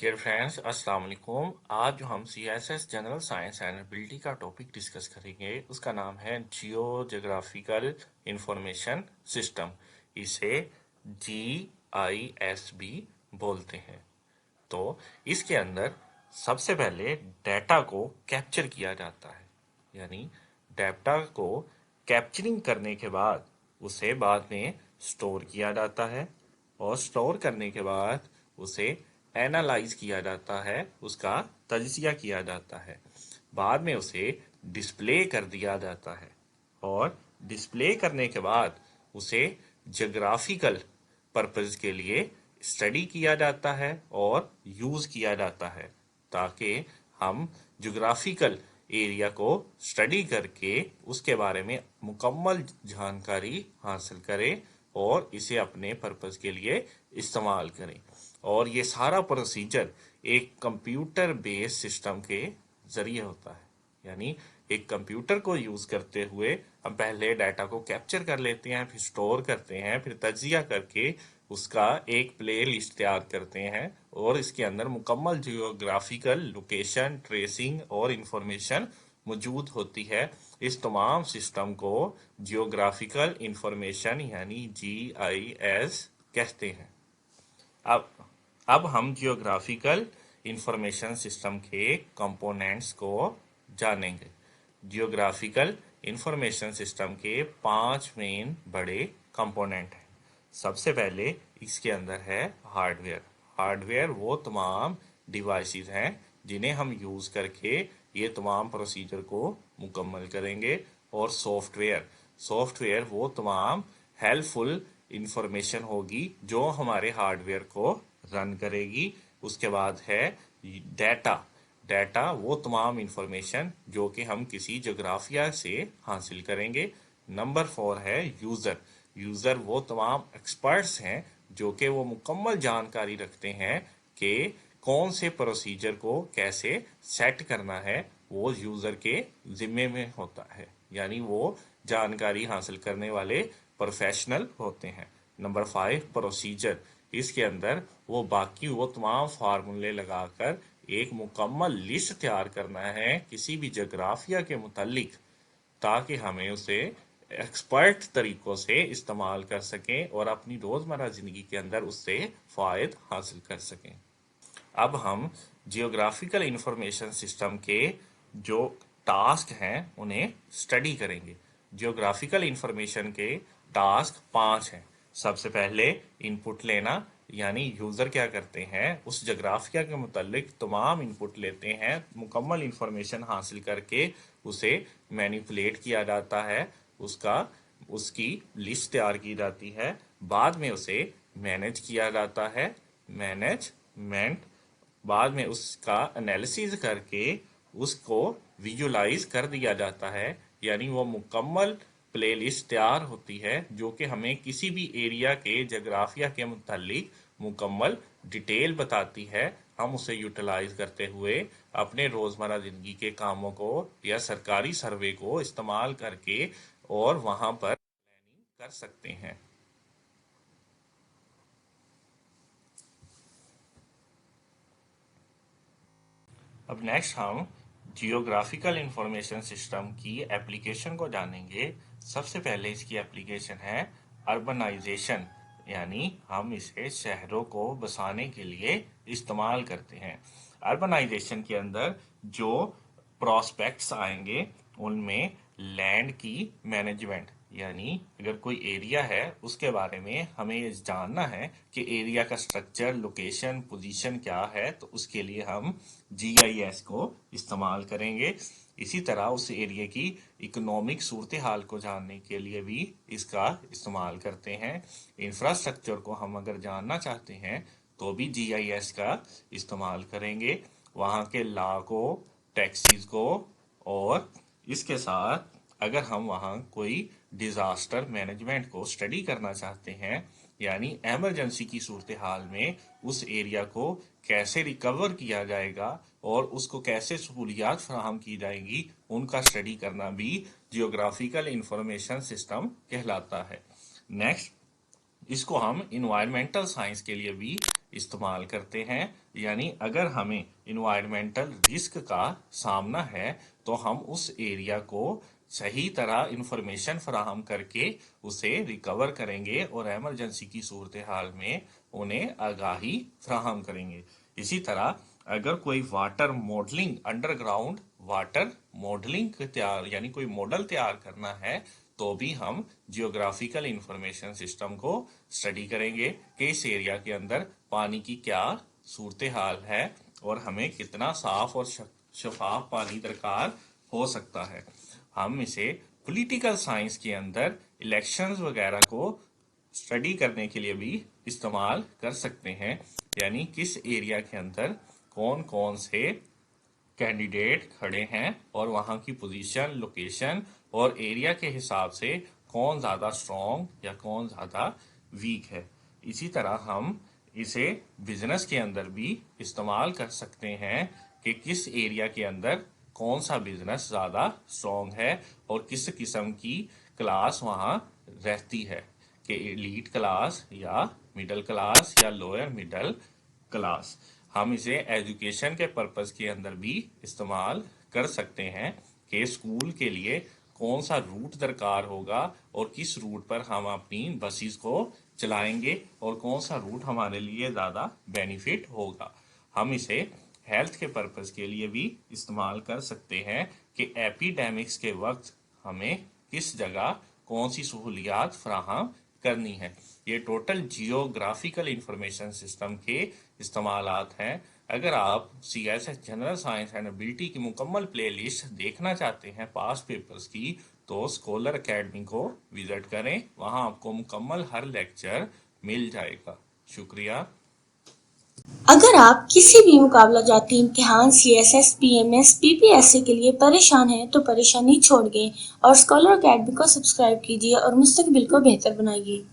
Dear friends, अस्सलाम वालेकुम। आज जो हम CSS general science and ability का टॉपिक डिस्कस करेंगे उसका नाम है जियोग्राफिकल इंफॉर्मेशन सिस्टम। इसे GIS भी बोलते हैं। तो इसके अंदर सबसे पहले डेटा को कैप्चर किया जाता है, यानी डेटा को कैप्चरिंग करने के बाद उसे बाद में स्टोर किया जाता है और स्टोर करने के बाद उसे एनालाइज किया जाता है, उसका तजिया किया जाता है, बाद में उसे डिस्प्ले कर दिया जाता है और डिस्प्ले करने के बाद उसे जोग्राफिकल पर्पस के लिए स्टडी किया जाता है और यूज़ किया जाता है, ताकि हम जोग्राफिकल एरिया को स्टडी करके उसके बारे में मुकम्मल जानकारी हासिल करें और इसे अपने पर्पस के लिए इस्तेमाल करें। और ये सारा प्रोसीजर एक कंप्यूटर बेस्ड सिस्टम के ज़रिए होता है, यानी एक कंप्यूटर को यूज़ करते हुए हम पहले डाटा को कैप्चर कर लेते हैं, फिर स्टोर करते हैं, फिर तजिया करके उसका एक प्ले लिस्ट तैयार करते हैं और इसके अंदर मुकम्मल जियोग्राफिकल लोकेशन, ट्रेसिंग और इंफॉर्मेशन मौजूद होती है। इस तमाम सिस्टम को जियोग्राफिकल इंफॉर्मेशन यानी GIS कहते हैं। अब अब हम जियोग्राफिकल इंफॉर्मेशन सिस्टम के कंपोनेंट्स को जानेंगे। जियोग्राफिकल इंफॉर्मेशन सिस्टम के 5 मेन बड़े कंपोनेंट हैं। सबसे पहले इसके अंदर है हार्डवेयर। हार्डवेयर वो तमाम डिवाइसेस हैं जिन्हें हम यूज़ करके ये तमाम प्रोसीजर को मुकम्मल करेंगे। और सॉफ्टवेयर सॉफ्टवेयर वो तमाम हेल्पफुल इंफॉर्मेशन होगी जो हमारे हार्डवेयर को रन करेगी। उसके बाद है डेटा। डेटा वो तमाम इंफॉर्मेशन जो कि हम किसी जोग्राफिया से हासिल करेंगे। नंबर 4 है यूज़र। यूज़र वो तमाम एक्सपर्ट्स हैं जो कि वो मुकम्मल जानकारी रखते हैं कि कौन से प्रोसीजर को कैसे सेट करना है, वो यूज़र के ज़िम्मे में होता है, यानी वो जानकारी हासिल करने वाले प्रोफेशनल होते हैं। Number 5 procedure. इसके अंदर वो बाकी वो तमाम फार्मूले लगाकर एक मुकम्मल लिस्ट तैयार करना है किसी भी जोग्राफिया के मुतालिक, ताकि हमें उसे एक्सपर्ट तरीक़ों से इस्तेमाल कर सकें और अपनी रोज़मर्रा ज़िंदगी के अंदर उससे फ़ायदा हासिल कर सकें। अब हम जियोग्राफिकल इंफॉर्मेशन सिस्टम के जो टास्क हैं उन्हें स्टडी करेंगे। जियोग्राफिकल इंफॉर्मेशन के टास्क 5 हैं। सबसे पहले इनपुट लेना, यानी यूज़र क्या करते हैं उस जोग्राफिया के मुतालिक तमाम इनपुट लेते हैं, मुकम्मल इंफॉर्मेशन हासिल करके उसे मैनिपुलेट किया जाता है, उसकी लिस्ट तैयार की जाती है, बाद में उसे मैनेज किया जाता है, मैनेजमेंट, बाद में उसका एनालिसिस करके उसको विजुलाइज कर दिया जाता है, यानी वो मुकम्मल प्लेलिस्ट तैयार होती है जो कि हमें किसी भी एरिया के जोग्राफिया के मुतालिक मुकम्मल डिटेल बताती है। हम उसे यूटिलाइज करते हुए अपने रोज़मर्रा ज़िंदगी के कामों को या सरकारी सर्वे को इस्तेमाल करके और वहाँ पर प्लानिंग कर सकते हैं। अब नेक्स्ट हम जियोग्राफिकल इंफॉर्मेशन सिस्टम की एप्लीकेशन को जानेंगे। सबसे पहले इसकी एप्लीकेशन है अर्बनाइजेशन, यानी हम इसे शहरों को बसाने के लिए इस्तेमाल करते हैं। अर्बनाइजेशन के अंदर जो प्रॉस्पेक्ट्स आएंगे उनमें लैंड की मैनेजमेंट, यानी अगर कोई एरिया है उसके बारे में हमें ये जानना है कि एरिया का स्ट्रक्चर, लोकेशन, पोजीशन क्या है, तो उसके लिए हम GIS को इस्तेमाल करेंगे। इसी तरह उस एरिया की इकोनॉमिक सूरत हाल को जानने के लिए भी इसका इस्तेमाल करते हैं। इंफ्रास्ट्रक्चर को हम अगर जानना चाहते हैं तो भी GIS का इस्तेमाल करेंगे, वहाँ के लॉ को, टैक्सीज को, और इसके साथ अगर हम वहाँ कोई डिज़ास्टर मैनेजमेंट को स्टडी करना चाहते हैं, यानी एमरजेंसी की सूरत हाल में उस एरिया को कैसे रिकवर किया जाएगा और उसको कैसे सहूलियात फराहम की जाएंगी, उनका स्टडी करना भी जियोग्राफिकल इंफॉर्मेशन सिस्टम कहलाता है। नेक्स्ट, इसको हम इन्वायरमेंटल साइंस के लिए भी इस्तेमाल करते हैं। यानी अगर हमें इन्वायरमेंटल रिस्क का सामना है तो हम उस एरिया को सही तरह इंफॉर्मेशन फराहम करके उसे रिकवर करेंगे और एमरजेंसी की सूरत हाल में उन्हें आगाही फराहम करेंगे। इसी तरह अगर कोई water modelling underground water modelling तैयार यानी कोई मॉडल तैयार करना है तो भी हम जियोग्राफिकल इंफॉर्मेशन सिस्टम को स्टडी करेंगे कि इस एरिया के अंदर पानी की क्या सूरत हाल है और हमें कितना साफ और शफाफ पानी दरकार हो सकता है। हम इसे पॉलिटिकल साइंस के अंदर इलेक्शंस वगैरह को स्टडी करने के लिए भी इस्तेमाल कर सकते हैं, यानी किस एरिया के अंदर कौन कौन से कैंडिडेट खड़े हैं और वहाँ की पोजीशन, लोकेशन और एरिया के हिसाब से कौन ज़्यादा स्ट्रॉन्ग या कौन ज़्यादा वीक है। इसी तरह हम इसे बिजनेस के अंदर भी इस्तेमाल कर सकते हैं कि किस एरिया के अंदर कौन सा बिजनेस ज़्यादा स्ट्रॉन्ग है और किस किस्म की क्लास वहाँ रहती है, कि एलीट क्लास या मिडिल क्लास या लोअर मिडिल क्लास। हम इसे एजुकेशन के पर्पस के अंदर भी इस्तेमाल कर सकते हैं कि स्कूल के लिए कौन सा रूट दरकार होगा और किस रूट पर हम अपनी बसेस को चलाएंगे और कौन सा रूट हमारे लिए ज़्यादा बेनिफिट होगा। हम इसे हेल्थ के पर्पस के लिए भी इस्तेमाल कर सकते हैं कि एपिडेमिक्स के वक्त हमें किस जगह कौन सी सहूलियात फराहम करनी है। ये टोटल जियोग्राफिकल इंफॉर्मेशन सिस्टम के इस्तेमालात हैं। अगर आप CSS general science and ability की मुकम्मल प्लेलिस्ट देखना चाहते हैं पास पेपर्स की तो स्कॉलर एकेडमी को विजिट करें, वहां आपको मुकम्मल हर लेक्चर मिल जाएगा। शुक्रिया। अगर आप किसी भी मुकाबला जाती इम्तिहान CSS, PMS, PPSC के लिए परेशान हैं तो परेशानी छोड़ गए और स्कॉलर एकेडमी को सब्सक्राइब कीजिए और मुस्तकबिल को बेहतर बनाइए।